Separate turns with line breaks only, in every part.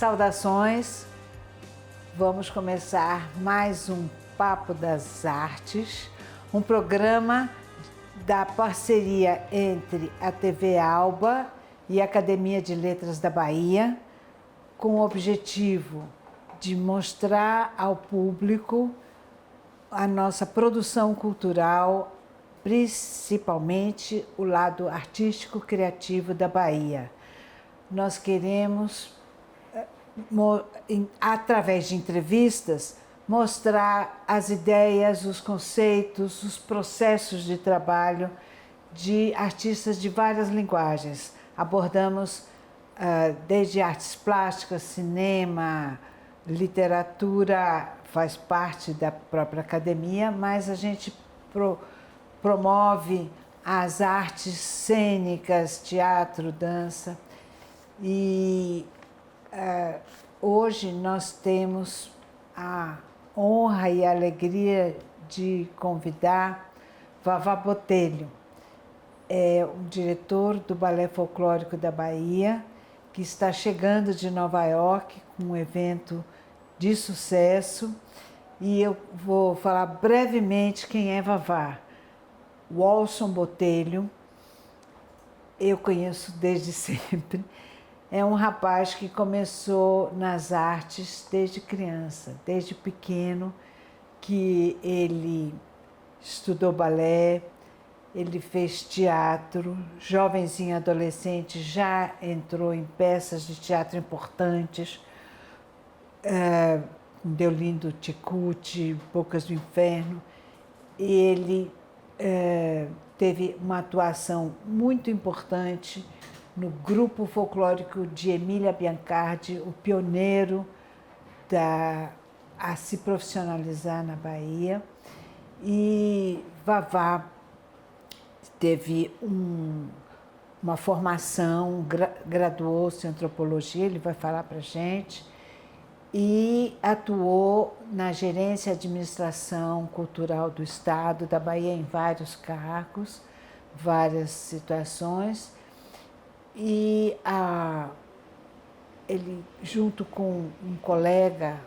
Saudações, vamos começar mais um Papo das Artes, um programa da parceria entre a TV Alba e a Academia de Letras da Bahia, com o objetivo de mostrar ao público a nossa produção cultural, principalmente o lado artístico criativo da Bahia. Nós queremos, através de entrevistas, mostrar as ideias, os conceitos, os processos de trabalho de artistas de várias linguagens. Abordamos desde artes plásticas, cinema, literatura, faz parte da própria academia, mas a gente promove as artes cênicas, teatro, dança. E hoje nós temos a honra e a alegria de convidar Vavá Botelho, o diretor do Balé Folclórico da Bahia, que está chegando de Nova York com um evento de sucesso. E eu vou falar brevemente quem é Vavá. Walson Botelho, eu conheço desde sempre. É um rapaz que começou nas artes desde criança, desde pequeno, que ele estudou balé, ele fez teatro, jovenzinho adolescente, já entrou em peças de teatro importantes, Deolindo Ticuti, Bocas do Inferno. E ele teve uma atuação muito importante no grupo folclórico de Emília Biancardi, o pioneiro a se profissionalizar na Bahia. E Vavá teve uma formação, graduou-se em antropologia, ele vai falar para a gente, e atuou na gerência e administração cultural do Estado da Bahia em vários cargos, várias situações. E ele, junto com um colega,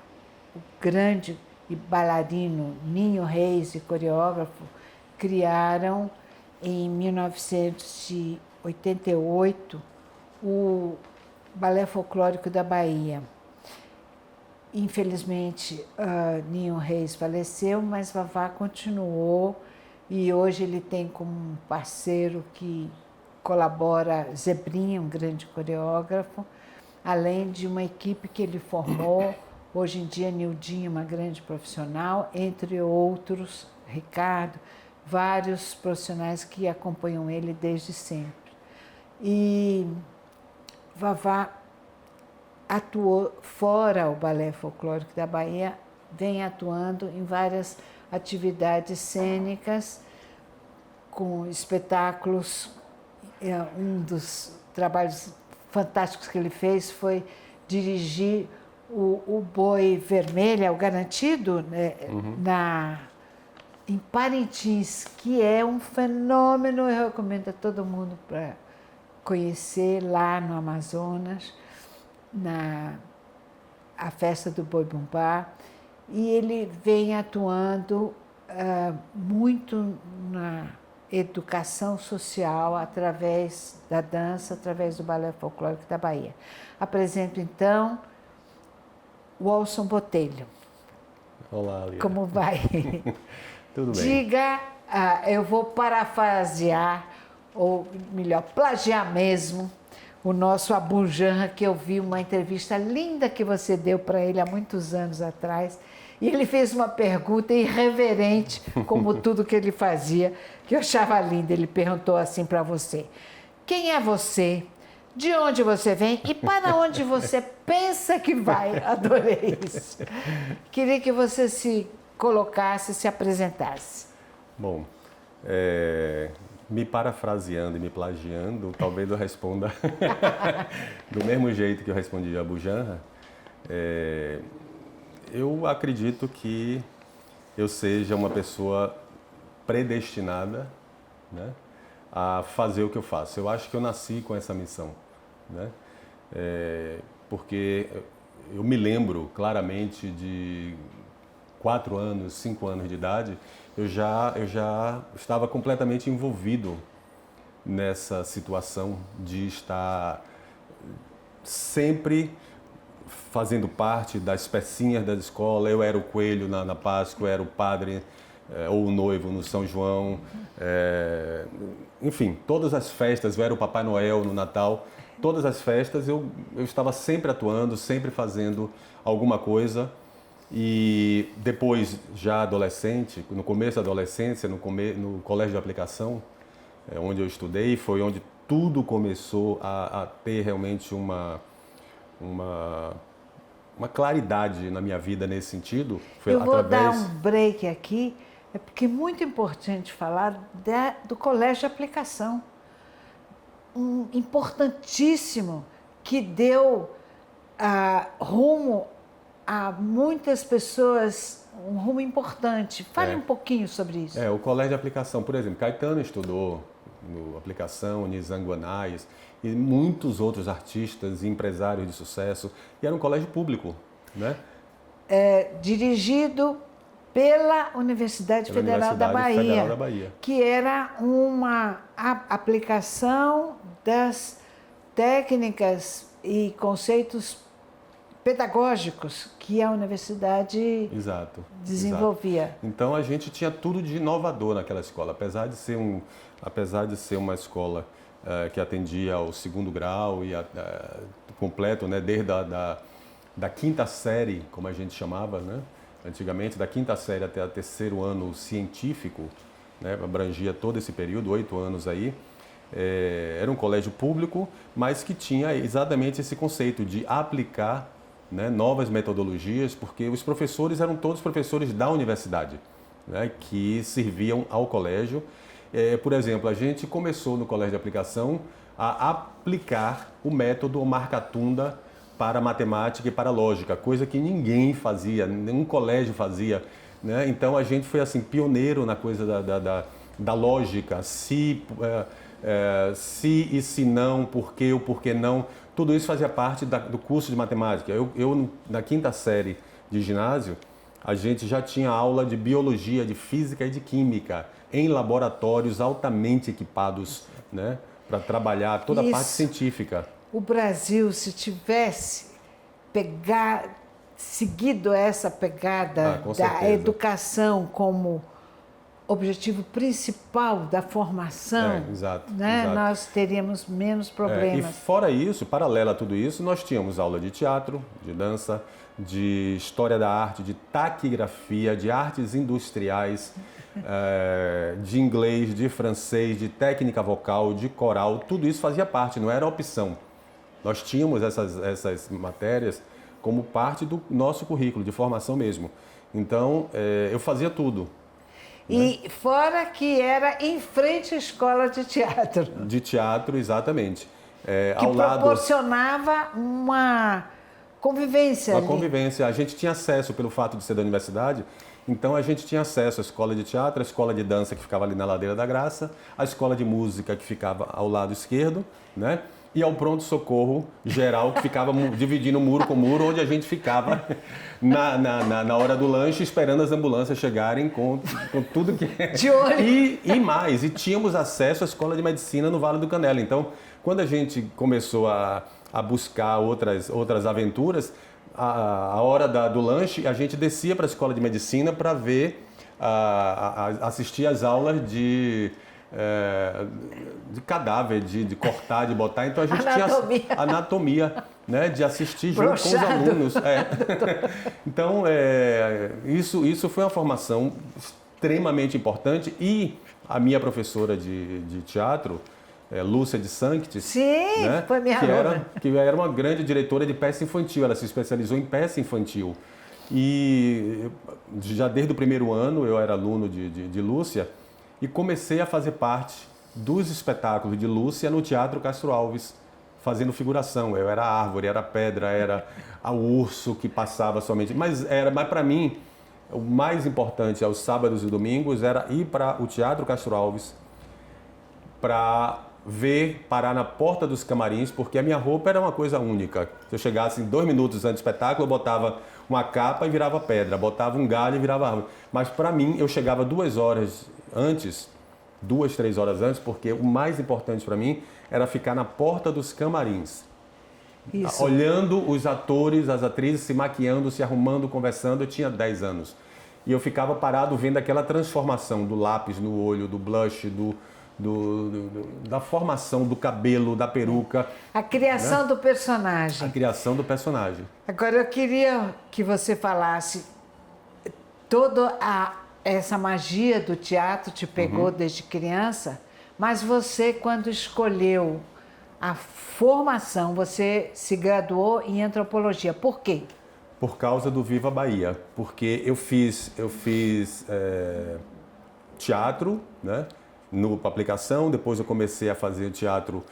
o grande bailarino Ninho Reis e coreógrafo, criaram em 1988 o Balé Folclórico da Bahia. Infelizmente, Ninho Reis faleceu, mas Vavá continuou, e hoje ele tem como um parceiro que colabora Zebrinha, um grande coreógrafo, além de uma equipe que ele formou, hoje em dia Nildinho, uma grande profissional, entre outros, Ricardo, vários profissionais que acompanham ele desde sempre. E Vavá atuou fora o Balé Folclórico da Bahia, vem atuando em várias atividades cênicas, com espetáculos. Um dos trabalhos fantásticos que ele fez foi dirigir o Boi Vermelho, o Garantido, né, em Parintins, que é um fenômeno. Eu recomendo a todo mundo para conhecer lá no Amazonas, a festa do Boi Bumbá. E ele vem atuando muito na educação social através da dança, através do Balé Folclórico da Bahia. Apresento então Walson Botelho.
Olá, Lia.
Como vai?
Tudo bem.
Diga, eu vou parafrasear, ou melhor, plagiar mesmo, o nosso Abu Janra, que eu vi uma entrevista linda que você deu para ele há muitos anos atrás. E ele fez uma pergunta irreverente, como tudo que ele fazia, que eu achava linda. Ele perguntou assim para você: quem é você? De onde você vem? E para onde você pensa que vai? Adorei isso. Queria que você se colocasse, se apresentasse.
Bom, me parafraseando e me plagiando, talvez eu responda do mesmo jeito que eu respondi a Abu Janra. Eu acredito que eu seja uma pessoa predestinada, né, a fazer o que eu faço. Eu acho que eu nasci com essa missão, né? Porque eu me lembro claramente de 4 anos, 5 anos de idade, eu já estava completamente envolvido nessa situação de estar sempre fazendo parte das pecinhas da escola. Eu era o coelho na Páscoa, eu era o padre ou o noivo no São João, enfim, todas as festas, eu era o Papai Noel no Natal, todas as festas eu estava sempre atuando, sempre fazendo alguma coisa. E depois, já adolescente, no começo da adolescência, no colégio de aplicação, onde eu estudei, foi onde tudo começou a ter realmente uma claridade na minha vida nesse sentido. Foi
eu vou dar um break aqui, porque é muito importante falar do colégio de aplicação. Importantíssimo, que deu rumo a muitas pessoas, um rumo importante. Fale um pouquinho sobre isso.
O colégio de aplicação, por exemplo, Caetano estudou no Aplicação, Nizam Guanais e muitos outros artistas e empresários de sucesso, e era um colégio público, né?
Dirigido pela Universidade Federal da Bahia, que era uma aplicação das técnicas e conceitos pedagógicos que a universidade desenvolvia.
Exato. Então a gente tinha tudo de inovador naquela escola, apesar de ser uma escola que atendia ao 2º grau e completo, né, desde da 5ª série, como a gente chamava, né, antigamente, da 5ª série até o 3º ano científico, né, abrangia todo esse período, 8 anos aí. Era um colégio público, mas que tinha exatamente esse conceito de aplicar, né, novas metodologias, porque os professores eram todos professores da universidade, né, que serviam ao colégio. Por exemplo, a gente começou no colégio de aplicação a aplicar o método Marca-Tunda para matemática e para lógica, coisa que ninguém fazia, nenhum colégio fazia, né? Então a gente foi assim pioneiro na coisa da lógica, se e se não, por quê, o porquê não. Tudo isso fazia parte do curso de matemática. Eu, na 5ª série de ginásio, a gente já tinha aula de biologia, de física e de química, em laboratórios altamente equipados, né, para trabalhar toda a parte científica.
O Brasil, se tivesse seguido essa pegada da educação como objetivo principal da formação,
exato.
Nós teríamos menos problemas.
E fora isso, paralelo a tudo isso, nós tínhamos aula de teatro, de dança, de história da arte, de taquigrafia, de artes industriais, de inglês, de francês, de técnica vocal, de coral. Tudo isso fazia parte, não era opção. Nós tínhamos essas matérias como parte do nosso currículo de formação mesmo. Então, eu fazia tudo.
E fora que era em frente à escola de teatro.
De teatro, exatamente.
Que proporcionava uma convivência.
Uma convivência. A gente tinha acesso, pelo fato de ser da universidade, então a gente tinha acesso à escola de teatro, à escola de dança que ficava ali na Ladeira da Graça, à escola de música que ficava ao lado esquerdo, né? E ao pronto-socorro geral que ficava dividindo muro com muro, onde a gente ficava na hora do lanche esperando as ambulâncias chegarem com tudo que...
De olho.
E mais, e tínhamos acesso à escola de medicina no Vale do Canela. Então, quando a gente começou a buscar outras aventuras, a hora do lanche, a gente descia para a escola de medicina para ver, assistir às aulas de cadáver, de cortar, de botar. Então a gente tinha anatomia, né, de assistir junto com os alunos. Então isso foi uma formação extremamente importante. E a minha professora de teatro, Lúcia de Sanctis,
sim, né, foi minha aluna,
que era uma grande diretora de peça infantil. Ela se especializou em peça infantil. E já desde o primeiro ano eu era aluno de Lúcia, e comecei a fazer parte dos espetáculos de Lúcia no Teatro Castro Alves, fazendo figuração. Eu era a árvore, era a pedra, era o urso que passava somente. Mas para mim, o mais importante aos sábados e domingos era ir para o Teatro Castro Alves para parar na porta dos camarins, porque a minha roupa era uma coisa única. Se eu chegasse 2 minutos antes do espetáculo, eu botava uma capa e virava pedra, botava um galho e virava árvore. Mas para mim, eu chegava 2 horas antes, 2, 3 horas antes, porque o mais importante para mim era ficar na porta dos camarins.
Isso.
Olhando os atores, as atrizes se maquiando, se arrumando, conversando. Eu tinha 10 anos. E eu ficava parado vendo aquela transformação do lápis no olho, do blush, da formação do cabelo, da peruca.
A criação, né, do personagem.
A criação do personagem.
Agora eu queria que você falasse, essa magia do teatro te pegou desde criança, mas você, quando escolheu a formação, você se graduou em antropologia. Por quê?
Por causa do Viva Bahia. Porque eu fiz teatro, né? Para aplicação, depois eu comecei a fazer teatro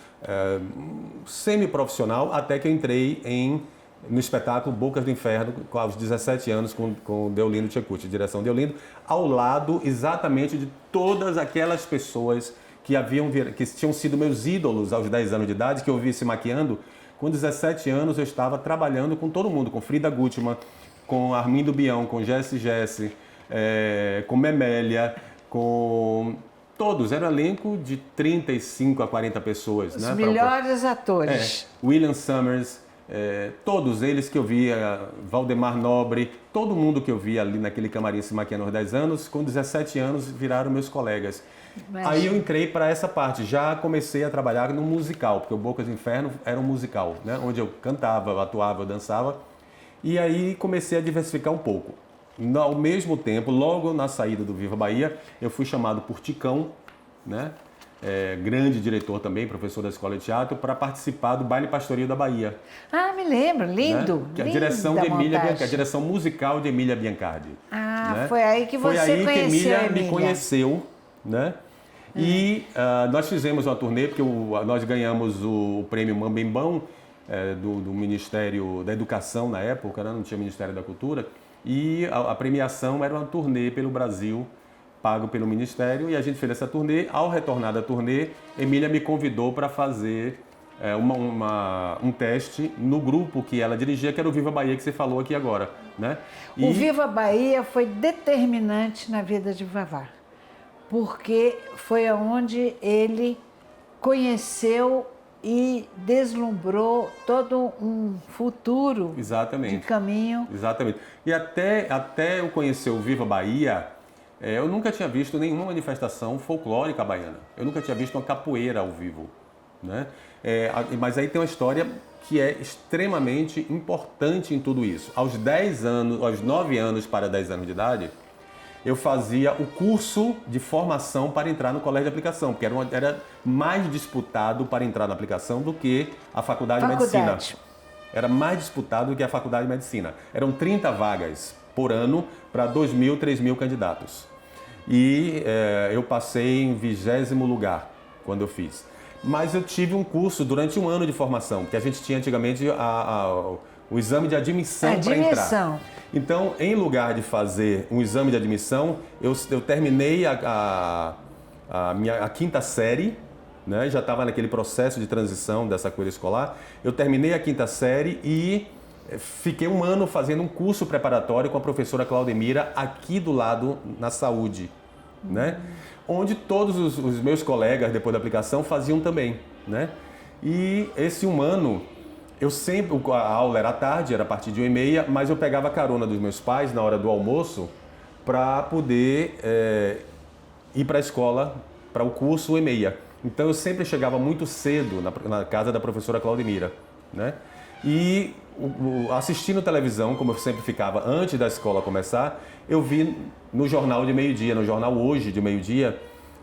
semi-profissional, até que eu entrei no espetáculo Bocas do Inferno, aos 17 anos, com Deolindo Cecuti, direção Deolindo, ao lado exatamente de todas aquelas pessoas que tinham sido meus ídolos aos 10 anos de idade, que eu vi se maquiando. Com 17 anos eu estava trabalhando com todo mundo, com Frida Gutmann, com Armindo Bião, com Jesse, com Memélia, com todos. Era um elenco de 35 a 40 pessoas.
Os melhores atores.
William Summers, todos eles que eu via, Valdemar Nobre, todo mundo que eu via ali naquele camarim se maquiando aos 10 anos, com 17 anos viraram meus colegas. Imagina. Aí eu entrei para essa parte, já comecei a trabalhar no musical, porque o Bocas do Inferno era um musical, né? Onde eu cantava, atuava, dançava, e aí comecei a diversificar um pouco. Ao mesmo tempo, logo na saída do Viva Bahia, eu fui chamado por Ticão, né? Grande diretor também, professor da Escola de Teatro, para participar do Baile Pastoril da Bahia.
Ah, me lembro, lindo.
Né? Que a direção de Emília Biancardi, a direção musical de Emília Biancardi.
Ah,
né?
Foi aí que você conheceu
que Emília
a Emília
me conheceu, né? E nós fizemos uma turnê, porque nós ganhamos o prêmio Mambembão do Ministério da Educação na época, né? Não tinha Ministério da Cultura, e a premiação era uma turnê pelo Brasil, pago pelo Ministério, e a gente fez essa turnê. Ao retornar da turnê, Emília me convidou para fazer um teste no grupo que ela dirigia, que era o Viva Bahia, que você falou aqui agora, né?
O Viva Bahia foi determinante na vida de Vavá, porque foi onde ele conheceu e deslumbrou todo um futuro.
Exatamente.
De caminho.
Exatamente. E até eu conhecer o Viva Bahia, eu nunca tinha visto nenhuma manifestação folclórica baiana. Eu nunca tinha visto uma capoeira ao vivo, né? Mas aí tem uma história que é extremamente importante em tudo isso. Aos 9 anos para 10 anos de idade, eu fazia o curso de formação para entrar no colégio de aplicação, porque era mais disputado para entrar na aplicação do que a faculdade de medicina. Era mais disputado do que a faculdade de medicina. Eram 30 vagas por ano para 2.000, 3.000 candidatos. E eu passei em 20º lugar quando eu fiz. Mas eu tive um curso durante 1 ano de formação, porque a gente tinha antigamente o exame de admissão para entrar. Então, em lugar de fazer um exame de admissão, eu terminei a 5ª série, né? Já estava naquele processo de transição dessa coisa escolar. Eu terminei a 5ª série e fiquei 1 ano fazendo um curso preparatório com a professora Claudemira aqui do lado, na saúde, né? Onde todos os meus colegas, depois da aplicação, faziam também, né? E esse 1 ano, a aula era à tarde, era a partir de 1h30, mas eu pegava carona dos meus pais na hora do almoço para poder ir para a escola, para o curso 1h30. Então eu sempre chegava muito cedo na casa da professora Claudemira, né? E assistindo televisão, como eu sempre ficava antes da escola começar, eu vi no jornal de meio-dia, no jornal Hoje de meio-dia,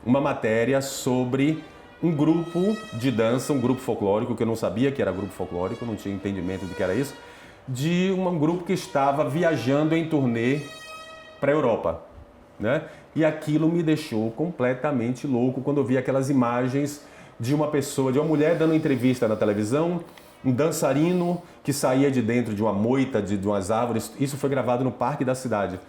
uma matéria sobre um grupo de dança, um grupo folclórico, que eu não sabia que era grupo folclórico, não tinha entendimento do que era isso, de um grupo que estava viajando em turnê para a Europa, né? E aquilo me deixou completamente louco quando eu vi aquelas imagens de uma mulher dando entrevista na televisão, um dançarino que saía de dentro de uma moita, de umas árvores. Isso foi gravado no Parque da Cidade.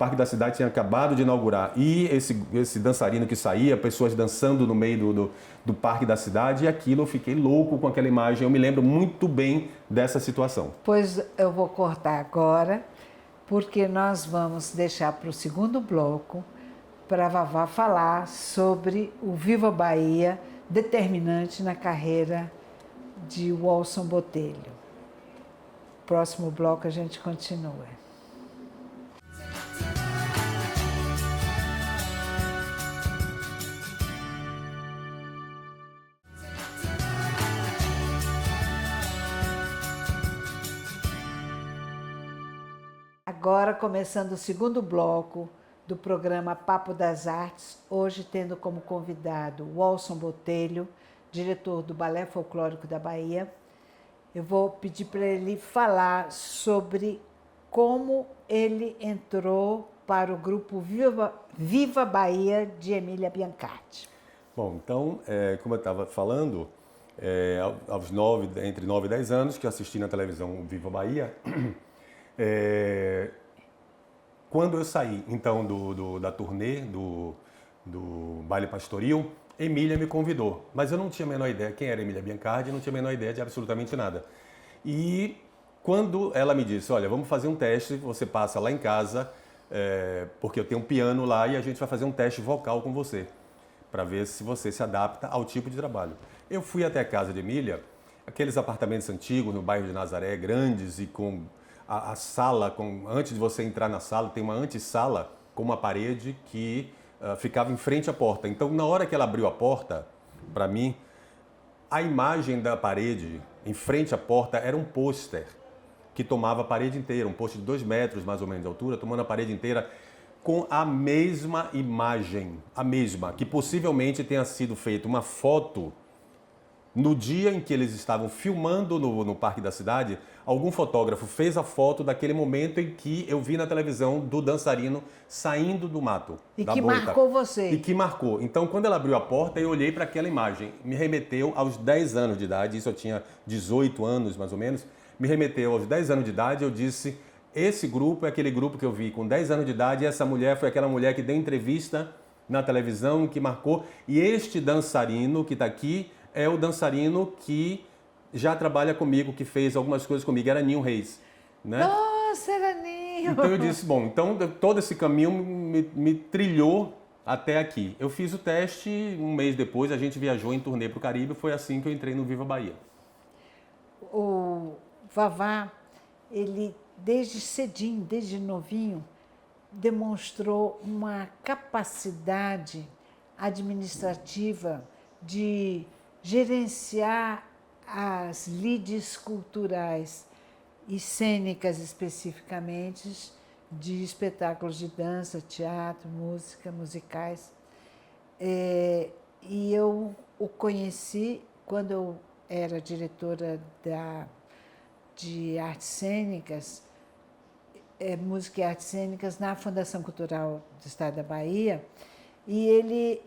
Parque da Cidade tinha acabado de inaugurar, e esse dançarino que saía, pessoas dançando no meio do Parque da Cidade, e aquilo eu fiquei louco com aquela imagem. Eu me lembro muito bem dessa situação.
Pois eu vou cortar agora, porque nós vamos deixar para o segundo bloco para a Vavá falar sobre o Viva Bahia, determinante na carreira de Walson Botelho. Próximo bloco a gente continua. Agora, começando o segundo bloco do programa Papo das Artes, hoje tendo como convidado Walson Botelho, diretor do Balé Folclórico da Bahia. Eu vou pedir para ele falar sobre como ele entrou para o grupo Viva Bahia de Emília Biancati.
Bom, então, como eu estava falando, entre 9 e 10 anos, que eu assisti na televisão o Viva Bahia, quando eu saí, então, da turnê do Baile Pastoril, Emília me convidou, mas eu não tinha a menor ideia quem era Emília Biancardi, não tinha a menor ideia de absolutamente nada. E quando ela me disse, olha, vamos fazer um teste, você passa lá em casa, porque eu tenho um piano lá e a gente vai fazer um teste vocal com você, para ver se você se adapta ao tipo de trabalho. Eu fui até a casa de Emília, aqueles apartamentos antigos no bairro de Nazaré, grandes e com a sala, antes de você entrar na sala, tem uma antessala com uma parede que ficava em frente à porta. Então, na hora que ela abriu a porta, para mim, a imagem da parede em frente à porta era um pôster que tomava a parede inteira, um pôster de 2 metros mais ou menos de altura, tomando a parede inteira com a mesma imagem, a mesma, que possivelmente tenha sido feita uma foto no dia em que eles estavam filmando no Parque da Cidade. Algum fotógrafo fez a foto daquele momento em que eu vi na televisão do dançarino saindo do mato.
E que marcou você.
E que marcou. Então, quando ela abriu a porta, eu olhei para aquela imagem. Me remeteu aos 10 anos de idade, isso eu tinha 18 anos mais ou menos. Me remeteu aos 10 anos de idade, eu disse, esse grupo é aquele grupo que eu vi com 10 anos de idade, e essa mulher foi aquela mulher que deu entrevista na televisão, que marcou. E este dançarino que está aqui é o dançarino que já trabalha comigo, que fez algumas coisas comigo, era Ninho Reis, né?
Nossa, era Ninho!
Então eu disse, bom, então todo esse caminho me trilhou até aqui. Eu fiz o teste, um mês depois a gente viajou em turnê para o Caribe, foi assim que eu entrei no Viva Bahia.
O Vavá, ele desde cedinho, desde novinho, demonstrou uma capacidade administrativa de gerenciar as lides culturais e cênicas especificamente, de espetáculos de dança, teatro, música, musicais. E eu o conheci quando eu era diretora de artes cênicas, música e artes cênicas na Fundação Cultural do Estado da Bahia, e ele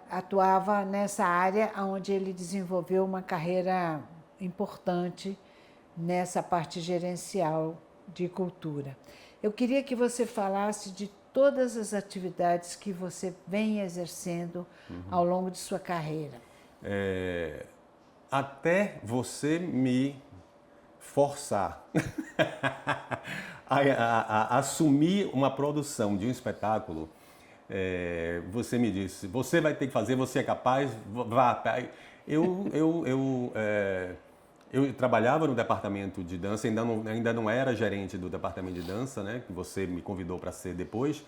atuava nessa área onde ele desenvolveu uma carreira importante nessa parte gerencial de cultura. Eu queria que você falasse de todas as atividades que você vem exercendo ao longo de sua carreira.
Até você me forçar a assumir uma produção de um espetáculo, você me disse, você vai ter que fazer, você é capaz, vá. Eu trabalhava no departamento de dança, ainda não era gerente do departamento de dança, né, que você me convidou para ser depois.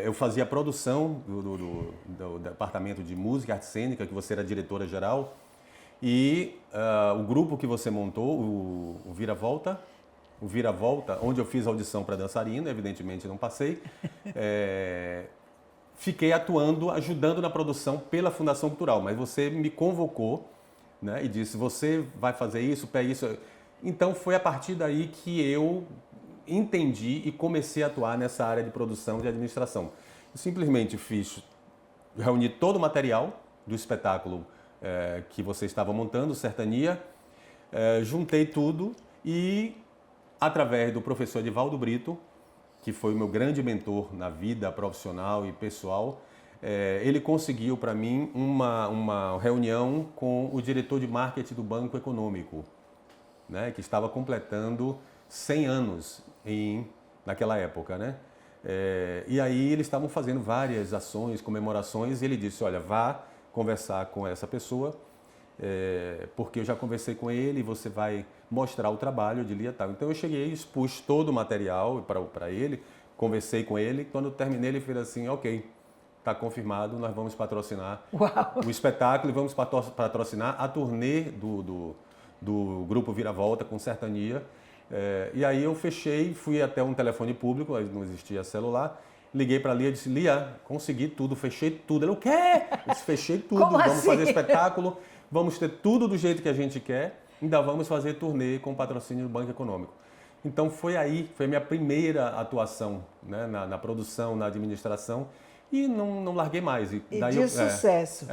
Eu fazia a produção do departamento de música e arte cênica, que você era diretora geral, e o grupo que você montou, o Vira-Volta, onde eu fiz audição para dançarina, evidentemente não passei, fiquei atuando, ajudando na produção pela Fundação Cultural, mas você me convocou, né, e disse, você vai fazer isso, pega isso. Então foi a partir daí que eu entendi e comecei a atuar nessa área de produção e de administração. Eu simplesmente reuni todo o material do espetáculo que você estava montando, Sertania, juntei tudo e, através do professor Edivaldo Brito, que foi o meu grande mentor na vida profissional e pessoal, ele conseguiu para mim uma reunião com o diretor de marketing do Banco Econômico, né, que estava completando 100 anos naquela época, né? E aí eles estavam fazendo várias ações, comemorações, e ele disse, olha, vá conversar com essa pessoa, porque eu já conversei com ele e você vai mostrar o trabalho de dia tal. Então eu cheguei, expus todo o material para ele, conversei com ele, quando eu terminei ele fez assim, ok, está confirmado, nós vamos patrocinar o espetáculo e vamos patrocinar a turnê do Grupo Viravolta com Sertania. E aí eu fechei, fui até um telefone público, não existia celular, liguei para a Lia e disse, Lia, consegui tudo, fechei tudo. Ela, o quê? Eu disse, fechei tudo,
Como
vamos
assim?
fazer espetáculo, vamos ter tudo do jeito que a gente quer, ainda vamos fazer turnê com patrocínio do Banco Econômico. Então foi a minha primeira atuação, né, na produção, na administração, e não larguei mais.
E de sucesso.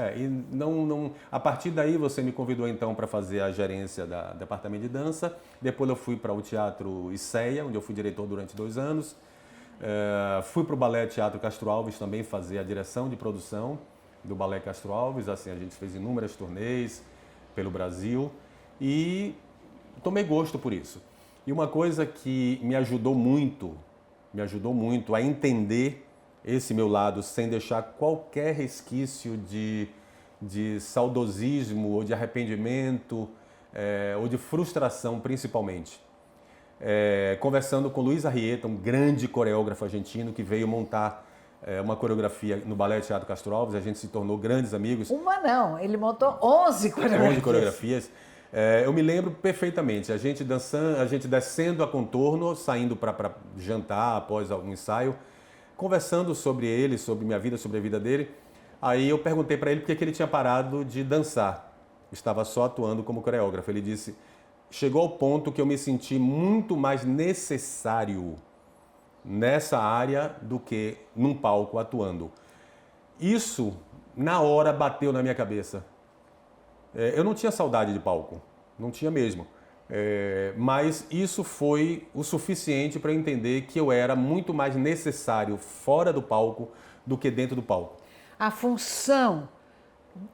A partir daí você me convidou então para fazer a gerência do departamento de dança. Depois eu fui para o Teatro Iceia, onde eu fui diretor durante 2 anos. Fui para o Balé Teatro Castro Alves também fazer a direção de produção do Balé Castro Alves. Assim, a gente fez inúmeras turnês pelo Brasil e tomei gosto por isso. E uma coisa que me ajudou muito a entender esse meu lado sem deixar qualquer resquício de saudosismo ou de arrependimento ou de frustração, principalmente. Conversando com Luiz Arrieta, um grande coreógrafo argentino que veio montar uma coreografia no Balé Teatro Castro Alves, a gente se tornou grandes amigos.
Uma não, ele montou 11 coreografias.
11 coreografias. Eu me lembro perfeitamente, a gente dançando, a gente descendo a Contorno, saindo para jantar após algum ensaio, conversando sobre ele, sobre minha vida, sobre a vida dele. Aí eu perguntei para ele por que ele tinha parado de dançar. Estava só atuando como coreógrafo. Ele disse, chegou ao ponto que eu me senti muito mais necessário nessa área do que num palco atuando. Isso, na hora, bateu na minha cabeça. Eu não tinha saudade de palco, não tinha mesmo. Mas isso foi o suficiente para entender que eu era muito mais necessário fora do palco do que dentro do palco.
A função,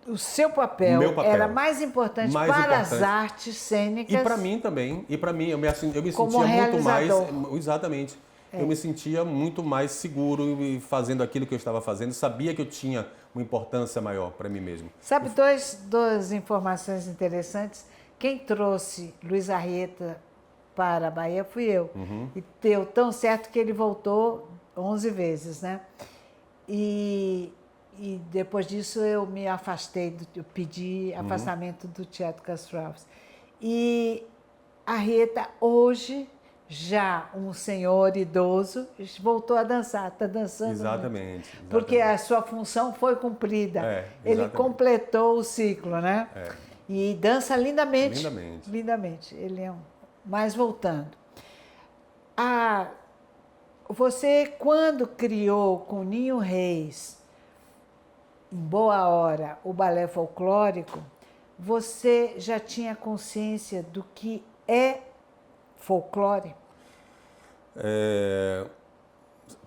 o seu papel, era mais importante para as artes cênicas.
E para mim também. E para mim, eu me sentia muito mais... Exatamente. Eu me sentia muito mais seguro fazendo aquilo que eu estava fazendo. Sabia que eu tinha uma importância maior para mim mesmo.
Sabe, duas informações interessantes. Quem trouxe Luiz Arrieta para a Bahia fui eu.
Uhum.
E deu tão certo que ele voltou 11 vezes, né? E depois disso eu me afastei, eu pedi afastamento do Teatro Castro Alves. E Arrieta hoje, já um senhor idoso, voltou a dançar, está dançando.
Exatamente.
Porque a sua função foi cumprida. Ele completou o ciclo, né? E dança lindamente.
Lindamente.
Lindamente. Ele é Mas voltando. Você, quando criou com Ninho Reis, em boa hora, o balé folclórico, você já tinha consciência do que é folclore?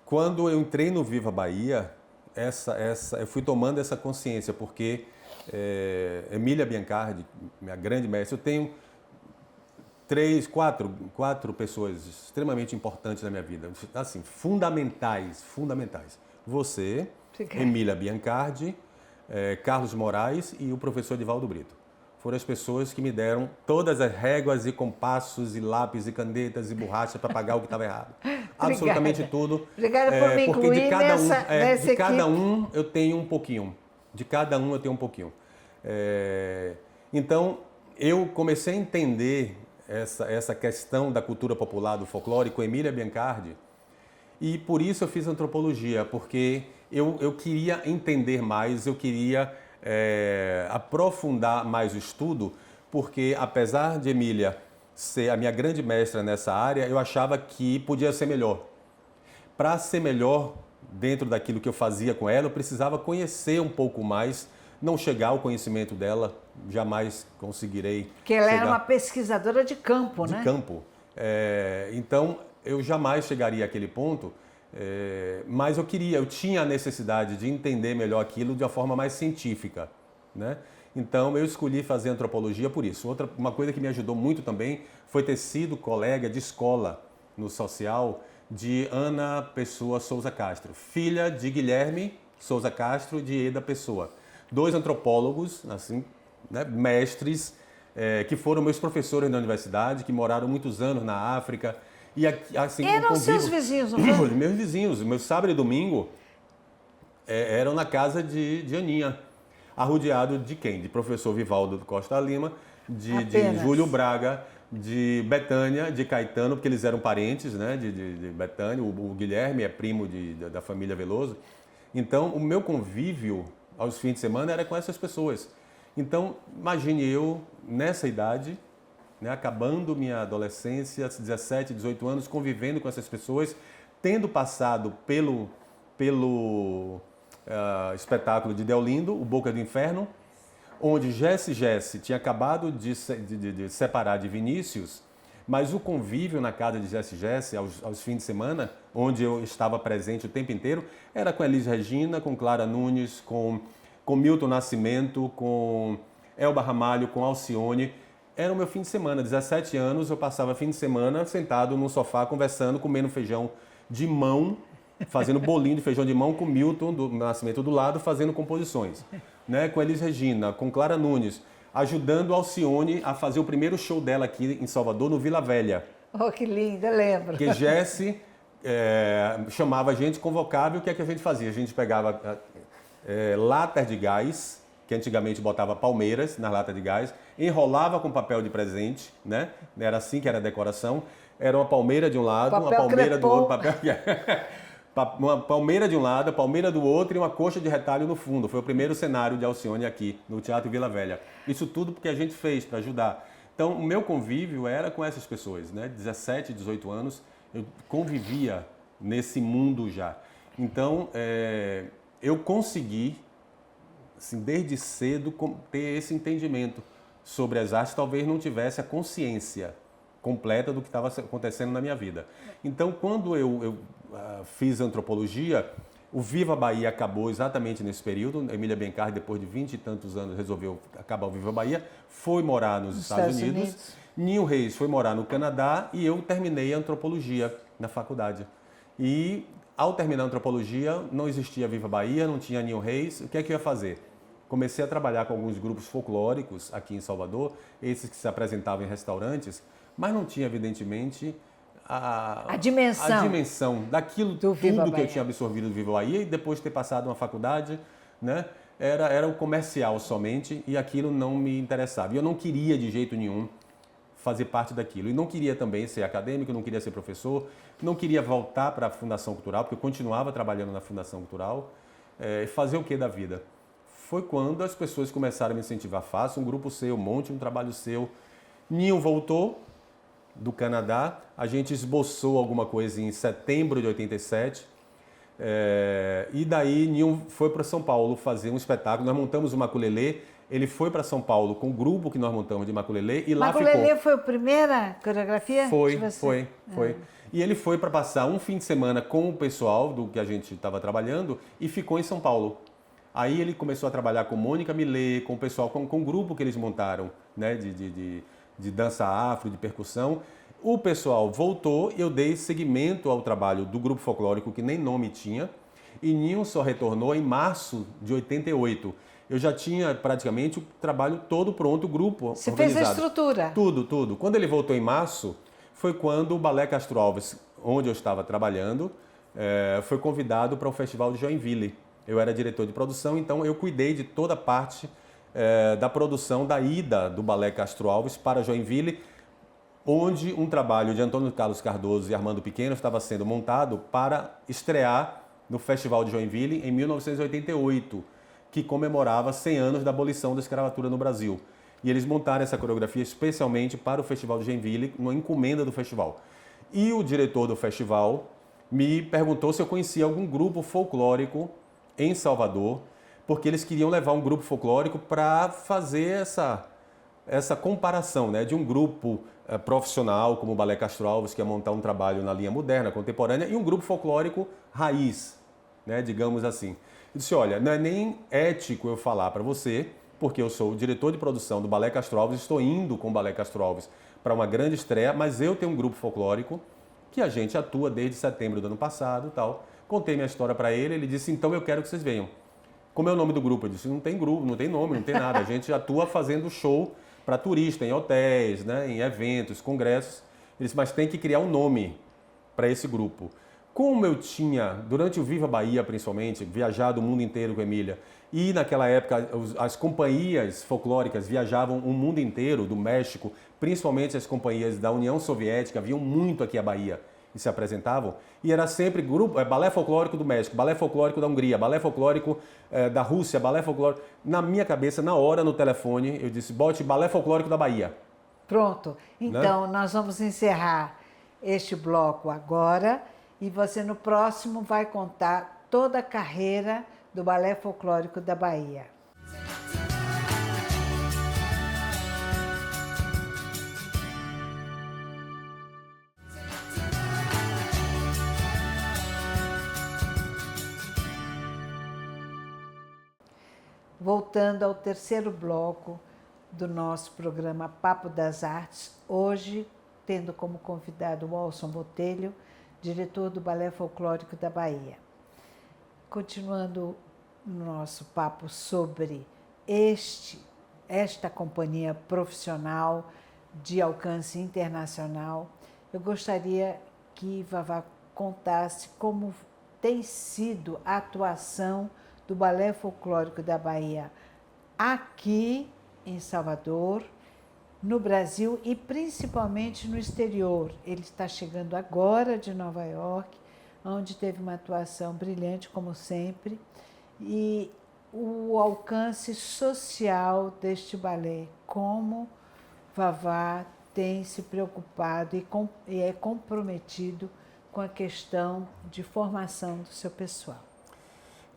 Quando eu entrei no Viva Bahia, eu fui tomando essa consciência, porque Emília Biancardi, minha grande mestre, eu tenho quatro pessoas extremamente importantes na minha vida, assim, fundamentais. Você, Emília Biancardi, Carlos Moraes e o professor Edivaldo Brito. Foram as pessoas que me deram todas as réguas e compassos e lápis e canetas e borracha para pagar o que estava errado. Absolutamente tudo.
Obrigada por me incluir
porque
nessa
de cada um eu tenho um pouquinho. Então, eu comecei a entender essa questão da cultura popular, do folclore, com Emília Biancardi, e por isso eu fiz antropologia, porque eu queria entender mais, eu queria aprofundar mais o estudo, porque apesar de Emília ser a minha grande mestra nessa área, eu achava que podia ser melhor. Para ser melhor dentro daquilo que eu fazia com ela, eu precisava conhecer um pouco mais, não chegar ao conhecimento dela, jamais conseguirei.
Porque ela era uma pesquisadora de campo, né?
De campo. Então, eu jamais chegaria àquele ponto, mas eu tinha a necessidade de entender melhor aquilo de uma forma mais científica, né? Então eu escolhi fazer antropologia por isso. Uma coisa que me ajudou muito também foi ter sido colega de escola no social de Ana Pessoa Souza Castro, filha de Guilherme Souza Castro e de Eda Pessoa. 2 antropólogos, assim, né, mestres, que foram meus professores na universidade, que moraram muitos anos na África. E assim,
Eram seus vizinhos, não foi?
Meus vizinhos. Meus sábado e domingo eram na casa de Aninha. Arrodeado de quem? De professor Vivaldo Costa Lima, de Júlio Braga, de Betânia, de Caetano, porque eles eram parentes, né, de Betânia. O Guilherme é primo da família Veloso. Então, o meu convívio aos fins de semana era com essas pessoas. Então, imagine eu, nessa idade, né, acabando minha adolescência, 17, 18 anos, convivendo com essas pessoas, tendo passado pelo espetáculo de Deolindo, O Boca do Inferno, onde Jesse tinha acabado de separar de Vinícius, mas o convívio na casa de Jesse aos fins de semana, onde eu estava presente o tempo inteiro, era com Elis Regina, com Clara Nunes, com Milton Nascimento, com Elba Ramalho, com Alcione. Era o meu fim de semana, 17 anos, eu passava fim de semana sentado num sofá, conversando, comendo feijão de mão, fazendo bolinho de feijão de mão com Milton do Nascimento do lado, fazendo composições, né? Com Elis Regina, com Clara Nunes, ajudando Alcione a fazer o primeiro show dela aqui em Salvador, no Vila Velha.
Oh, que linda, lembro.
Porque Jesse chamava a gente, convocava, e o que é que a gente fazia? A gente pegava latas de gás, que antigamente botava palmeiras nas latas de gás, enrolava com papel de presente, né? Era assim que era a decoração. Era uma palmeira de um lado,
papel
uma palmeira
crepom.
do outro, uma palmeira de um lado, a palmeira do outro e uma coxa de retalho no fundo. Foi o primeiro cenário de Alcione aqui, no Teatro Vila Velha. Isso tudo porque a gente fez para ajudar. Então, o meu convívio era com essas pessoas, né? 17, 18 anos, eu convivia nesse mundo já. Então, eu consegui, assim, desde cedo, ter esse entendimento sobre as artes. Talvez não tivesse a consciência completa do que estava acontecendo na minha vida. Então, quando eu fiz antropologia, o Viva Bahia acabou exatamente nesse período. Emília Bencar, depois de 20 e tantos anos, resolveu acabar o Viva Bahia, foi morar nos Estados Unidos. Ninho Reis foi morar no Canadá e eu terminei a antropologia na faculdade. E, ao terminar a antropologia, não existia Viva Bahia, não tinha Ninho Reis. O que é que eu ia fazer? Comecei a trabalhar com alguns grupos folclóricos aqui em Salvador, esses que se apresentavam em restaurantes, mas não tinha, evidentemente, a dimensão daquilo tudo que eu tinha absorvido do Viva Bahia, e depois de ter passado uma faculdade, né, era o comercial somente, e aquilo não me interessava. E eu não queria de jeito nenhum fazer parte daquilo. E não queria também ser acadêmico, não queria ser professor, não queria voltar para a Fundação Cultural, porque eu continuava trabalhando na Fundação Cultural. Fazer o que da vida? Foi quando as pessoas começaram a me incentivar. Faça um grupo seu, monte um trabalho seu. Ninho voltou do Canadá, a gente esboçou alguma coisa em setembro de 87, e daí Ninho foi para São Paulo fazer um espetáculo. Nós montamos o Maculelê, ele foi para São Paulo com o grupo que nós montamos de Maculelê e lá ficou.
Maculelê foi a primeira coreografia?
Foi. E ele foi para passar um fim de semana com o pessoal do que a gente estava trabalhando e ficou em São Paulo. Aí ele começou a trabalhar com Mônica Millet, com o pessoal, com o grupo que eles montaram, né, de dança afro, de percussão. O pessoal voltou e eu dei seguimento ao trabalho do grupo folclórico, que nem nome tinha, e Ninho só retornou em março de 88. Eu já tinha praticamente o trabalho todo pronto, o grupo
Você
organizado.
fez a estrutura?
Tudo. Quando ele voltou em março, foi quando o Balé Castro Alves, onde eu estava trabalhando, foi convidado para o Festival de Joinville. Eu era diretor de produção, então eu cuidei de toda a parte da produção da ida do Balé Castro Alves para Joinville, onde um trabalho de Antônio Carlos Cardoso e Armando Pequeno estava sendo montado para estrear no Festival de Joinville em 1988, que comemorava 100 anos da abolição da escravatura no Brasil. E eles montaram essa coreografia especialmente para o Festival de Joinville, uma encomenda do festival. E o diretor do festival me perguntou se eu conhecia algum grupo folclórico em Salvador, porque eles queriam levar um grupo folclórico para fazer essa comparação, né, de um grupo profissional como o Balé Castro Alves, que ia montar um trabalho na linha moderna, contemporânea, e um grupo folclórico raiz, né, digamos assim. Eu disse, olha, não é nem ético eu falar para você, porque eu sou o diretor de produção do Balé Castro Alves, estou indo com o Balé Castro Alves para uma grande estreia, mas eu tenho um grupo folclórico que a gente atua desde setembro do ano passado e tal. Contei minha história para ele, ele disse, então eu quero que vocês venham. Como é o nome do grupo? Eu disse, não tem grupo, não tem nome, não tem nada. A gente atua fazendo show para turista, em hotéis, né, em eventos, congressos. Ele disse, mas tem que criar um nome para esse grupo. Como eu tinha, durante o Viva Bahia principalmente, viajado o mundo inteiro com a Emília, e naquela época as companhias folclóricas viajavam o mundo inteiro, do México, principalmente as companhias da União Soviética, vinham muito aqui à Bahia e se apresentavam, e era sempre grupo, balé folclórico do México, balé folclórico da Hungria, balé folclórico da Rússia, balé folclórico... Na minha cabeça, na hora, no telefone, eu disse, bote balé folclórico da Bahia.
Pronto. Então,
Né?
nós vamos encerrar este bloco agora e você no próximo vai contar toda a carreira do Balé Folclórico da Bahia. Voltando ao terceiro bloco do nosso programa Papo das Artes, hoje tendo como convidado o Walson Botelho, diretor do Balé Folclórico da Bahia. Continuando nosso papo sobre esta companhia profissional de alcance internacional, eu gostaria que Vavá contasse como tem sido a atuação do Balé Folclórico da Bahia aqui em Salvador, no Brasil e principalmente no exterior. Ele está chegando agora de Nova York, onde teve uma atuação brilhante, como sempre, e o alcance social deste balé, como Vavá tem se preocupado e é comprometido com a questão de formação do seu pessoal.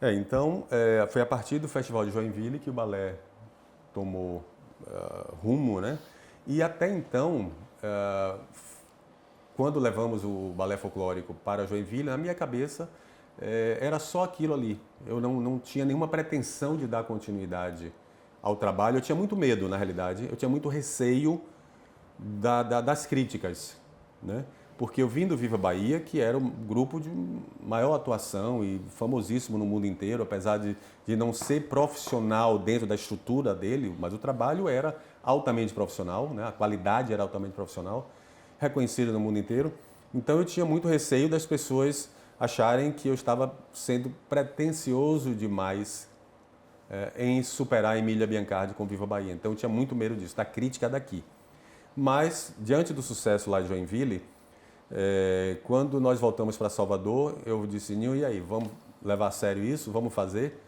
Então, foi a partir do Festival de Joinville que o balé tomou rumo, né? E até então, quando levamos o balé folclórico para Joinville, na minha cabeça era só aquilo ali. Eu não tinha nenhuma pretensão de dar continuidade ao trabalho. Eu tinha muito medo, na realidade. Eu tinha muito receio das críticas, né? Porque eu vim do Viva Bahia, que era um grupo de maior atuação e famosíssimo no mundo inteiro, apesar de não ser profissional dentro da estrutura dele, mas o trabalho era altamente profissional, né? A qualidade era altamente profissional, reconhecida no mundo inteiro. Então eu tinha muito receio das pessoas acharem que eu estava sendo pretensioso demais em superar a Emília Biancardi com Viva Bahia. Então eu tinha muito medo disso, da crítica daqui. Mas, diante do sucesso lá de Joinville, quando nós voltamos para Salvador, eu disse, Ninho, e aí, vamos levar a sério isso? Vamos fazer?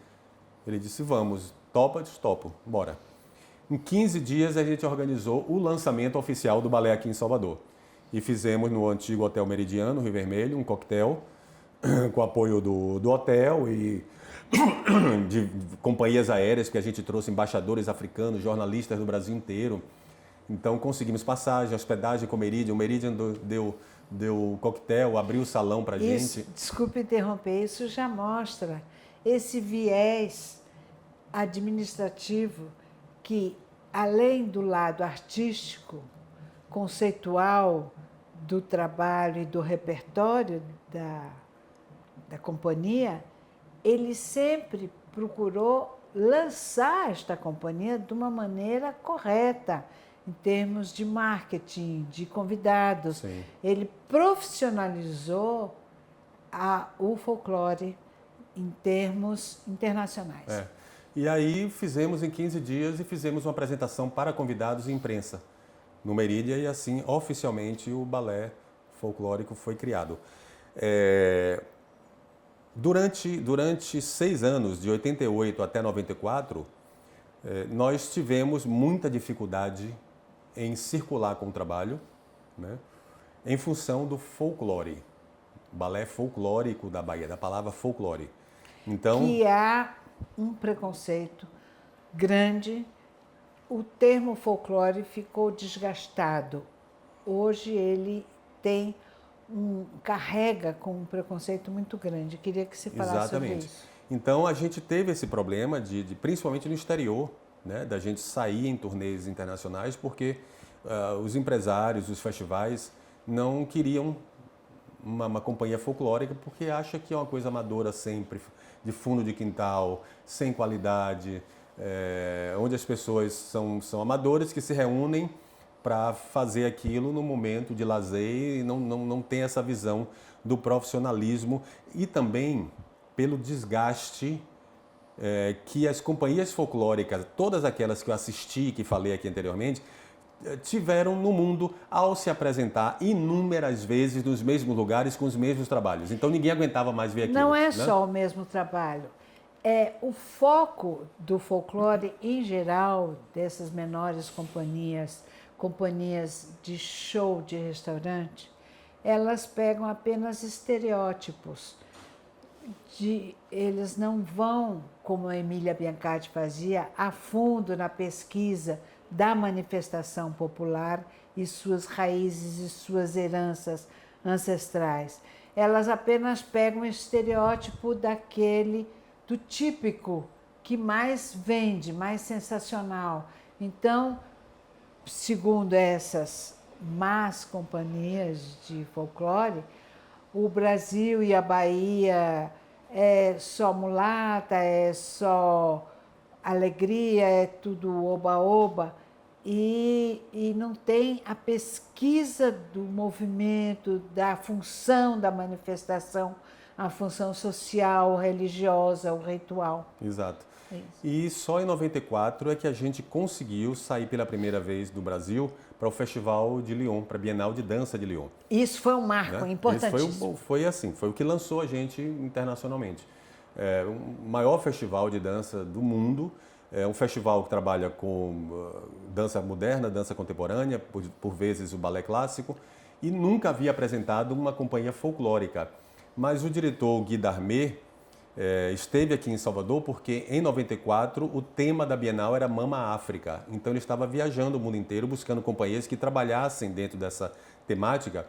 Ele disse, vamos. Topa? Disse, topo, bora. Em 15 dias a gente organizou o lançamento oficial do balé aqui em Salvador. E fizemos no antigo Hotel Meridiano, Rio Vermelho, um coquetel com apoio do hotel e de companhias aéreas, que a gente trouxe embaixadores africanos, jornalistas do Brasil inteiro. Então conseguimos passagem, hospedagem com o Meridian. O Meridian deu coquetel, abriu o salão para a gente.
Desculpe interromper, isso já mostra esse viés administrativo que, além do lado artístico, conceitual do trabalho e do repertório da companhia, ele sempre procurou lançar esta companhia de uma maneira correta, em termos de marketing, de convidados.
Sim.
Ele profissionalizou o folclore em termos internacionais.
E aí fizemos em 15 dias e fizemos uma apresentação para convidados e imprensa no Meridian e assim oficialmente o balé folclórico foi criado. Durante 6 anos, de 88 até 94, nós tivemos muita dificuldade em circular com o trabalho, né, em função do folclore, balé folclórico da Bahia, da palavra folclore. Então,
que há um preconceito grande o termo folclore ficou desgastado. Hoje ele carrega com um preconceito muito grande. Queria que você falasse sobre isso.
Então a gente teve esse problema principalmente no exterior, né, da gente sair em turnês internacionais, porque os empresários, os festivais não queriam uma companhia folclórica, porque acha que é uma coisa amadora sempre, de fundo de quintal, sem qualidade, onde as pessoas são amadores que se reúnem para fazer aquilo no momento de lazer e não tem essa visão do profissionalismo e também pelo desgaste que as companhias folclóricas, todas aquelas que eu assisti, que falei aqui anteriormente, tiveram no mundo ao se apresentar inúmeras vezes nos mesmos lugares com os mesmos trabalhos. Então ninguém aguentava mais ver aquilo.
Não é
né?
só o mesmo trabalho. O foco do folclore, em geral, dessas menores companhias de show de restaurante, elas pegam apenas estereótipos. Eles não vão, como a Emília Biancardi fazia, a fundo na pesquisa da manifestação popular e suas raízes e suas heranças ancestrais. Elas apenas pegam o estereótipo do típico, que mais vende, mais sensacional. Então, segundo essas más companhias de folclore, o Brasil e a Bahia é só mulata, é só alegria, é tudo oba-oba, e não tem a pesquisa do movimento, da função da manifestação, a função social, religiosa, o ritual.
Exato. E só em 94 é que a gente conseguiu sair pela primeira vez do Brasil para o Festival de Lyon, para a Bienal de Dança de Lyon.
Isso foi um marco importantíssimo.
Foi o que lançou a gente internacionalmente. É o maior festival de dança do mundo, é um festival que trabalha com dança moderna, dança contemporânea, por vezes o balé clássico, e nunca havia apresentado uma companhia folclórica. Mas o diretor Guy Darmé esteve aqui em Salvador porque em 94 o tema da Bienal era Mama África. Então ele estava viajando o mundo inteiro buscando companhias que trabalhassem dentro dessa temática.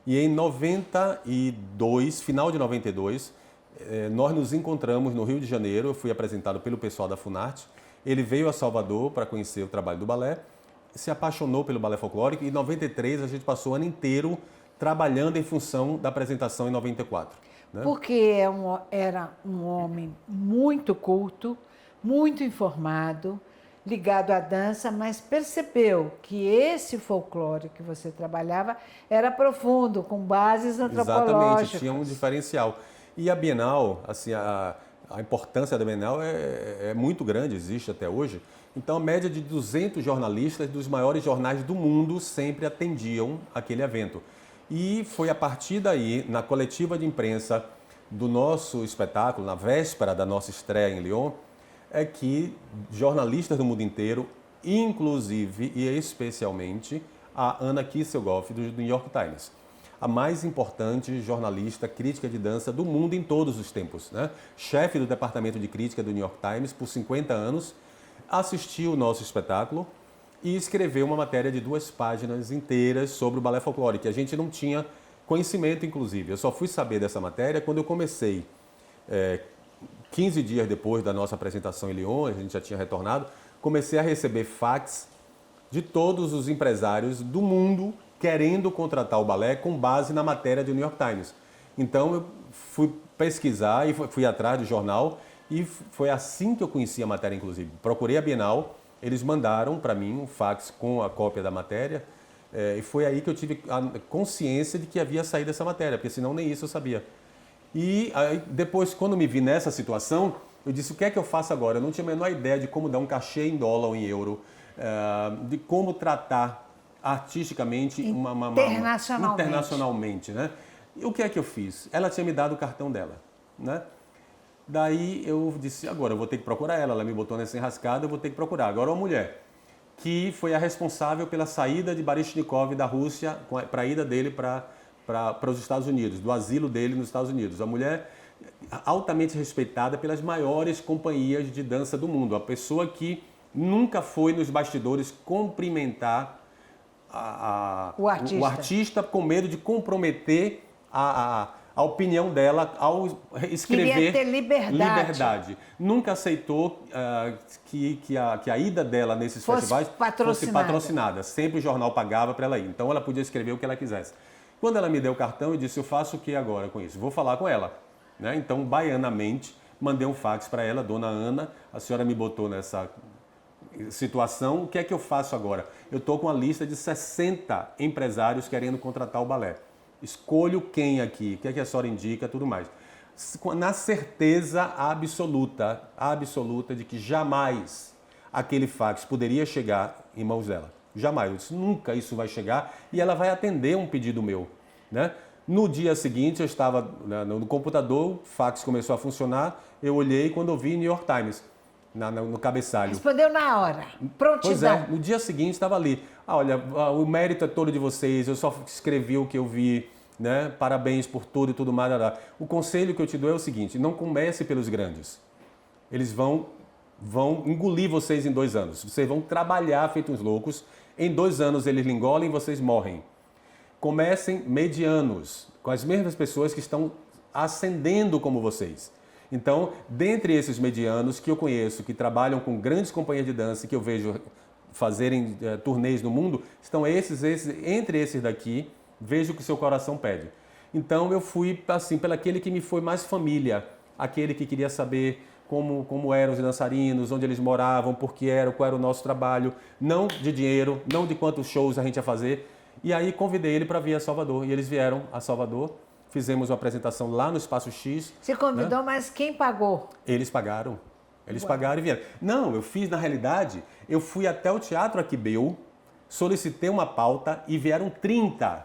E em 92, final de 92, nós nos encontramos no Rio de Janeiro. Eu fui apresentado pelo pessoal da Funarte. Ele veio a Salvador para conhecer o trabalho do balé, se apaixonou pelo balé folclórico e em 93 a gente passou o ano inteiro trabalhando em função da apresentação em 94. Né?
Porque era um homem muito culto, muito informado, ligado à dança, mas percebeu que esse folclore que você trabalhava era profundo, com bases antropológicas.
Exatamente, tinha um diferencial. E a Bienal, assim, a importância da Bienal é muito grande, existe até hoje. Então, a média de 200 jornalistas dos maiores jornais do mundo sempre atendiam aquele evento. E foi a partir daí, na coletiva de imprensa do nosso espetáculo, na véspera da nossa estreia em Lyon, é que jornalistas do mundo inteiro, inclusive e especialmente a Anna Kisselgoff, do New York Times, a mais importante jornalista crítica de dança do mundo em todos os tempos, né? Chefe do departamento de crítica do New York Times por 50 anos, assistiu o nosso espetáculo e escreveu uma matéria de 2 páginas inteiras sobre o balé folclórico, que a gente não tinha conhecimento, inclusive. Eu só fui saber dessa matéria quando eu comecei, 15 dias depois da nossa apresentação em Lyon, a gente já tinha retornado, comecei a receber fax de todos os empresários do mundo querendo contratar o balé com base na matéria do New York Times. Então eu fui pesquisar e fui atrás do jornal e foi assim que eu conheci a matéria, inclusive. Procurei a Bienal, eles mandaram para mim um fax com a cópia da matéria e foi aí que eu tive a consciência de que havia saído essa matéria, porque senão nem isso eu sabia. E aí, depois, quando me vi nessa situação, eu disse, o que é que eu faço agora? Eu não tinha a menor ideia de como dar um cachê em dólar ou em euro, de como tratar artisticamente internacionalmente, né? E o que é que eu fiz? Ela tinha me dado o cartão dela, né? Daí eu disse, agora eu vou ter que procurar ela me botou nessa enrascada, eu vou ter que procurar. Agora uma mulher que foi a responsável pela saída de Baryshnikov da Rússia para a ida dele para os Estados Unidos, do asilo dele nos Estados Unidos. A mulher altamente respeitada pelas maiores companhias de dança do mundo, a pessoa que nunca foi nos bastidores cumprimentar
O artista.
o artista com medo de comprometer a opinião dela ao escrever.
Queria ter liberdade.
Nunca aceitou que a ida dela nesses festivais fosse patrocinada. Sempre o jornal pagava para ela ir. Então ela podia escrever o que ela quisesse. Quando ela me deu o cartão, eu disse, eu faço o que agora com isso? Vou falar com ela. Né? Então, baianamente, mandei um fax para ela, dona Ana, a senhora me botou nessa situação, o que é que eu faço agora? Eu estou com uma lista de 60 empresários querendo contratar o balé. Escolho quem aqui, o que é que a senhora indica, tudo mais. Na certeza absoluta de que jamais aquele fax poderia chegar em mãos dela. Jamais. Eu disse, nunca isso vai chegar e ela vai atender um pedido meu. Né? No dia seguinte, eu estava no computador, o fax começou a funcionar, eu olhei quando eu vi New York Times. No cabeçalho.
Respondeu na hora. Prontidão.
Pois é, no dia seguinte estava ali. Olha, o mérito é todo de vocês, eu só escrevi o que eu vi, né? Parabéns por tudo e tudo mais. O conselho que eu te dou é o seguinte, não comece pelos grandes. Eles vão engolir vocês em 2 anos. Vocês vão trabalhar feitos loucos. Em 2 anos eles lhe engolem e vocês morrem. Comecem medianos, com as mesmas pessoas que estão ascendendo como vocês. Então, dentre esses medianos que eu conheço, que trabalham com grandes companhias de dança, que eu vejo fazerem turnês no mundo, estão entre esses daqui, vejo o que o seu coração pede. Então, eu fui assim, pelaquele que me foi mais família, aquele que queria saber como eram os dançarinos, onde eles moravam, por que eram, qual era o nosso trabalho, não de dinheiro, não de quantos shows a gente ia fazer. E aí convidei ele para vir a Salvador, e eles vieram a Salvador. Fizemos uma apresentação lá no Espaço X.
Você convidou, né? Mas quem pagou?
Eles pagaram. Eles pagaram e vieram. Não, eu fiz, na realidade, eu fui até o Teatro Aquibeu, solicitei uma pauta e vieram 30.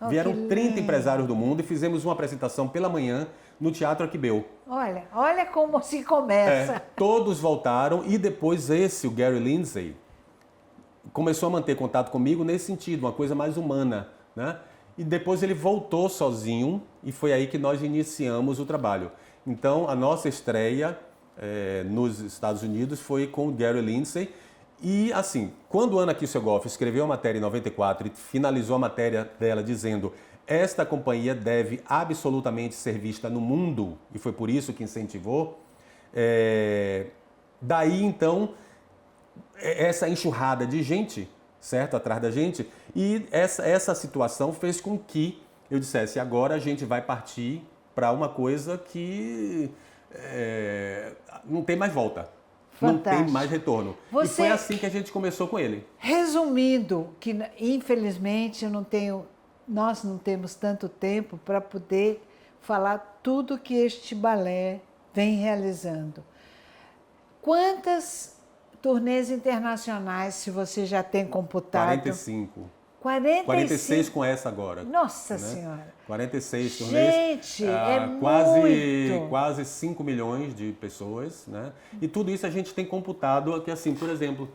Vieram 30 empresários do mundo e fizemos uma apresentação pela manhã no Teatro Aquibeu.
Olha como se começa.
Todos voltaram e depois o Gary Lindsay, começou a manter contato comigo nesse sentido, uma coisa mais humana, né? E depois ele voltou sozinho e foi aí que nós iniciamos o trabalho. Então, a nossa estreia nos Estados Unidos foi com o Gary Lindsay. E, assim, quando Ana Kisselgoff escreveu a matéria em 94 e finalizou a matéria dela dizendo esta companhia deve absolutamente ser vista no mundo, e foi por isso que incentivou, daí, então, essa enxurrada de gente, certo? Atrás da gente. E essa situação fez com que eu dissesse, agora a gente vai partir para uma coisa que não tem mais volta.
Fantástico.
Não tem mais retorno. E foi assim que a gente começou com ele.
Resumindo, que infelizmente nós não temos tanto tempo para poder falar tudo que este balé vem realizando. Quantas turnês internacionais, se você já tem computado?
45. 46 com essa agora.
Nossa, né? Senhora.
46 turnês.
Gente,
quase 5 milhões de pessoas, né? E tudo isso a gente tem computado aqui, assim, por exemplo,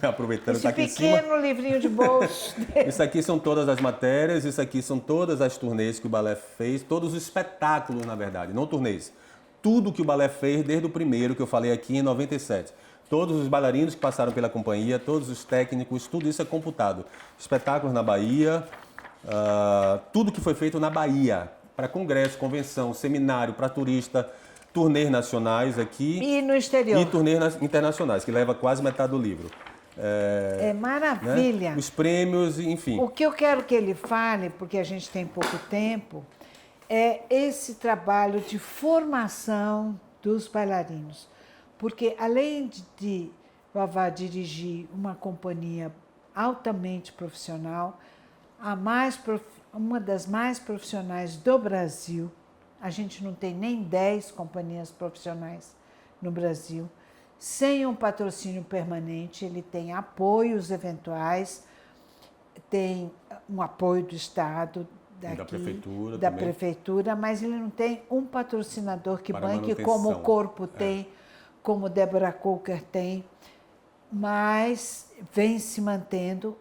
aproveitando que está aqui em cima.
Esse pequeno livrinho de bolso.
Isso aqui são todas as matérias, isso aqui são todas as turnês que o balé fez, todos os espetáculos, na verdade, não turnês. Tudo que o balé fez desde o primeiro que eu falei aqui em 97. Todos os bailarinos que passaram pela companhia, todos os técnicos, tudo isso é computado. Espetáculos na Bahia, tudo que foi feito na Bahia, para congresso, convenção, seminário, para turista, turnês nacionais aqui.
E no exterior.
E turnês internacionais, que leva quase metade do livro.
Maravilha.
Né? Os prêmios, enfim.
O que eu quero que ele fale, porque a gente tem pouco tempo, é esse trabalho de formação dos bailarinos. Porque além de Vavá dirigir uma companhia altamente profissional, uma das mais profissionais do Brasil, a gente não tem nem 10 companhias profissionais no Brasil, sem um patrocínio permanente, ele tem apoios eventuais, tem um apoio do Estado, da prefeitura, mas ele não tem um patrocinador que banque como o Corpo tem, como Débora Coker tem, mas vem se mantendo.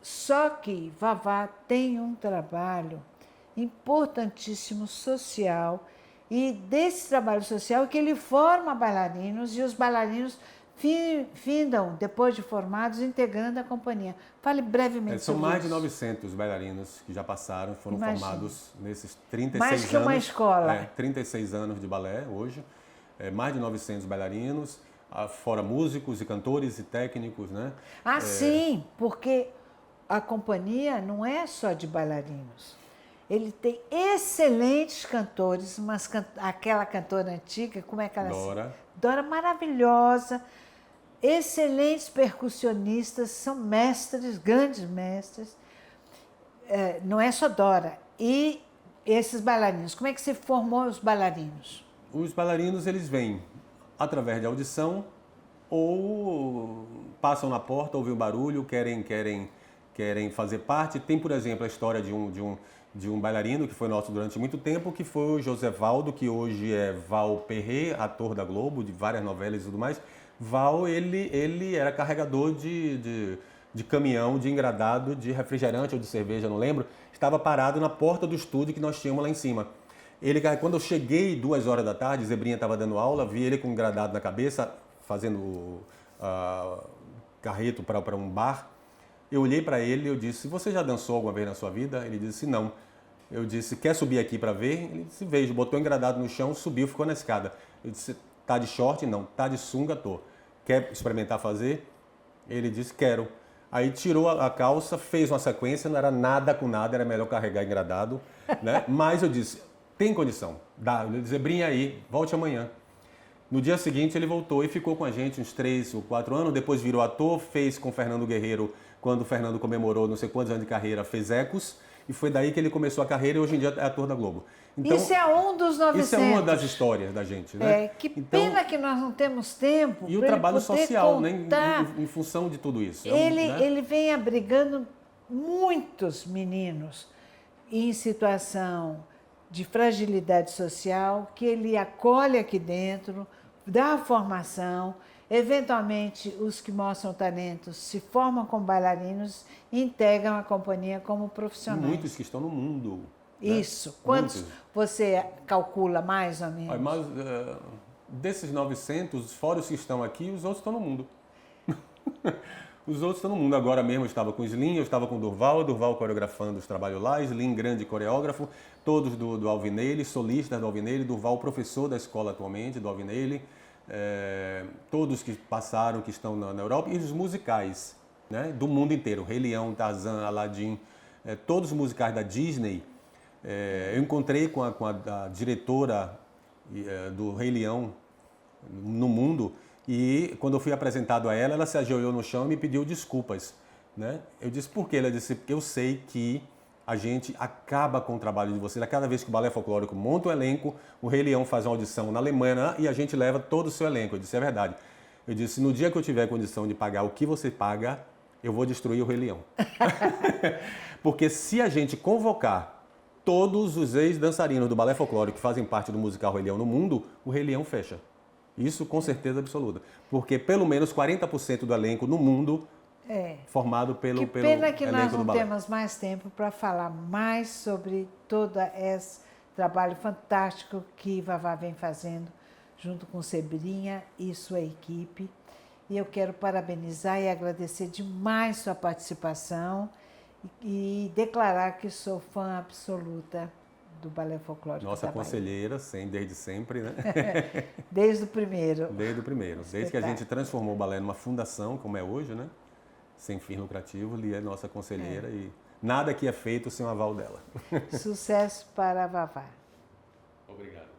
Só que Vavá tem um trabalho importantíssimo social E desse trabalho social é que ele forma bailarinos e os bailarinos findam, depois de formados, integrando a companhia. Fale brevemente
São
sobre
mais de
isso.
900 bailarinos que já passaram, foram formados nesses 36
mais
anos.
que uma escola.
36 anos de balé hoje, mais de 900 bailarinos, fora músicos e cantores e técnicos, né?
Sim, porque a companhia não é só de bailarinos. Ele tem excelentes cantores, aquela cantora antiga, como é que ela
Dora.
Dora, maravilhosa. Excelentes percussionistas, são mestres, grandes mestres. Não é só Dora. E esses bailarinos, como é que você formou os bailarinos?
Os bailarinos, eles vêm através de audição ou passam na porta, ouvem o barulho, querem fazer parte. Tem, por exemplo, a história de um bailarino que foi nosso durante muito tempo, que foi o José Valdo, que hoje é Val Perret, ator da Globo, de várias novelas e tudo mais. Val, ele era carregador de caminhão, de engradado, de refrigerante ou de cerveja, não lembro. Estava parado na porta do estúdio que nós tínhamos lá em cima. Quando eu cheguei 2 horas da tarde, Zebrinha estava dando aula, vi ele com um engradado na cabeça, fazendo carreto para um bar. Eu olhei para ele e eu disse, você já dançou alguma vez na sua vida? Ele disse, não. Eu disse, quer subir aqui para ver? Ele disse, vejo. Botou engradado no chão, subiu, ficou na escada. Eu disse, tá de short? Não. Tá de sunga? Tô. Quer experimentar fazer? Ele disse, quero. Aí tirou a calça, fez uma sequência, não era nada com nada, era melhor carregar engradado, né? Mas eu disse, tem condição. Dá. Eu disse, brinha aí, volte amanhã. No dia seguinte ele voltou e ficou com a gente uns 3 ou 4 anos, depois virou ator, fez com o Fernando Guerreiro, quando o Fernando comemorou não sei quantos anos de carreira, fez Ecos, e foi daí que ele começou a carreira e hoje em dia é ator da Globo.
Então, isso é um dos 900.
Isso é uma das histórias da gente, né?
Que pena que nós não temos tempo.
E o trabalho social, né?
Contar.
Em função de tudo isso.
Ele vem abrigando muitos meninos em situação de fragilidade social, que ele acolhe aqui dentro, dá a formação, eventualmente os que mostram talentos se formam como bailarinos e integram a companhia como profissionais.
Muitos que estão no mundo.
Isso.
Né?
Quantos
Muitos.
Você calcula mais ou menos?
Mas desses 900, fora os que estão aqui, os outros estão no mundo. Os outros estão no mundo. Agora mesmo eu estava com o Slim, eu estava com o Durval coreografando os trabalhos lá, Slim grande coreógrafo, todos do Alvinelli, solistas do Alvinelli, Durval professor da escola atualmente, do Alvinelli, todos que passaram, que estão na Europa, e os musicais, né, do mundo inteiro, Rei Leão, Tarzan, Aladdin, todos os musicais da Disney. Eu encontrei com a diretora do Rei Leão no mundo, e quando eu fui apresentado a ela, ela se ajoelhou no chão e me pediu desculpas, né? Eu disse, por quê? Ela disse, porque eu sei que a gente acaba com o trabalho de vocês. Cada vez que o Balé Folclórico monta um elenco, o Rei Leão faz uma audição na Alemanha e a gente leva todo o seu elenco. Eu disse, é verdade. Eu disse, no dia que eu tiver condição de pagar o que você paga, eu vou destruir o Rei Leão. Porque se a gente convocar todos os ex-dançarinos do Balé Folclórico que fazem parte do musical Rei Leão no mundo, o Rei Leão fecha. Isso com certeza absoluta. Porque pelo menos 40% do elenco no mundo formado pelo elenco do balé. Que pena que nós
não temos mais tempo para falar mais sobre todo esse trabalho fantástico que Vavá vem fazendo junto com Zebrinha e sua equipe. E eu quero parabenizar e agradecer demais sua participação e declarar que sou fã absoluta do Balé Folclórico.
Nossa conselheira, desde sempre, né?
Desde o primeiro.
Desde o primeiro. Desde que a gente transformou o balé numa fundação, como é hoje, né? Sem fim lucrativo, Lia é nossa conselheira e nada aqui é feito sem o aval dela.
Sucesso para a Vavá.
Obrigado.